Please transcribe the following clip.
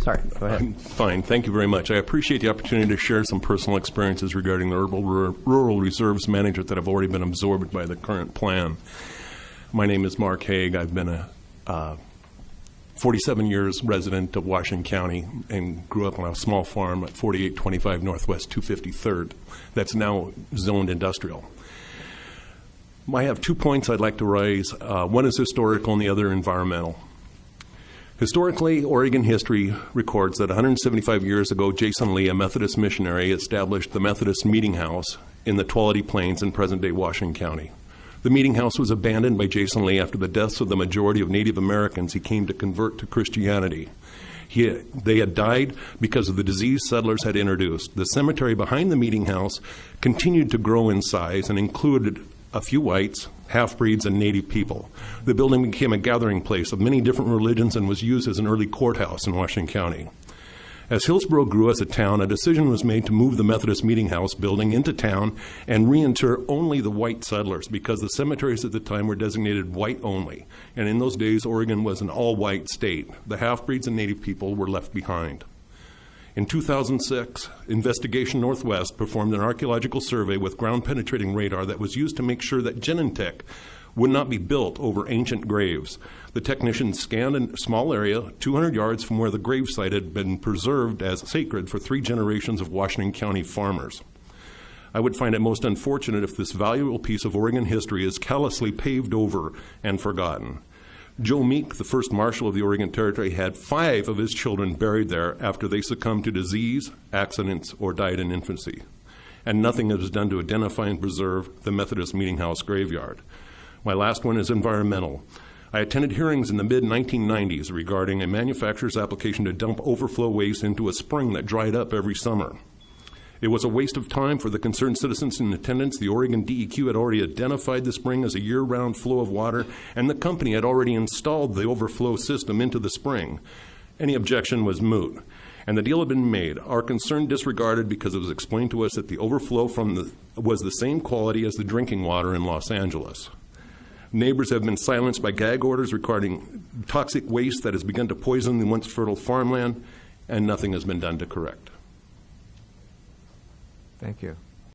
Sorry, go ahead. Fine. Thank you very much. I appreciate the opportunity to share some personal experiences regarding the rural reserves management that have already been absorbed by the current plan. My name is Mark Haag. I've been a 47 years resident of Washington County and grew up on a small farm at 4825 Northwest 253rd that's now zoned industrial. I have 2 points I'd like to raise. One is historical and the other environmental. Historically, Oregon history records that 175 years ago, Jason Lee, a Methodist missionary, established the Methodist Meeting House in the Tuolumne Plains in present-day Washington County. The meeting house was abandoned by Jason Lee after the deaths of the majority of Native Americans he came to convert to Christianity. They had died because of the disease settlers had introduced. The cemetery behind the meeting house continued to grow in size and included a few whites, half-breeds, and Native people. The building became a gathering place of many different religions and was used as an early courthouse in Washington County. As Hillsborough grew as a town, a decision was made to move the Methodist Meeting House building into town and reinter only the white settlers because the cemeteries at the time were designated white only. And in those days, Oregon was an all-white state. The half-breeds and Native people were left behind. In 2006, Investigation Northwest performed an archaeological survey with ground-penetrating radar that was used to make sure that Genentech would not be built over ancient graves. The technicians scanned a small area 200 yards from where the gravesite had been preserved as sacred for 3 generations of Washington County farmers. I would find it most unfortunate if this valuable piece of Oregon history is callously paved over and forgotten. Joe Meek, the first marshal of the Oregon Territory, had 5 of his children buried there after they succumbed to disease, accidents, or died in infancy. And nothing was done to identify and preserve the Methodist Meeting House graveyard. My last one is environmental. I attended hearings in the mid-1990s regarding a manufacturer's application to dump overflow waste into a spring that dried up every summer. It was a waste of time for the concerned citizens in attendance. The Oregon DEQ had already identified the spring as a year-round flow of water, and the company had already installed the overflow system into the spring. Any objection was moot, and the deal had been made. Our concern disregarded because it was explained to us that the overflow was the same quality as the drinking water in Los Angeles. Neighbors have been silenced by gag orders regarding toxic waste that has begun to poison the once fertile farmland, and nothing has been done to correct. Thank you.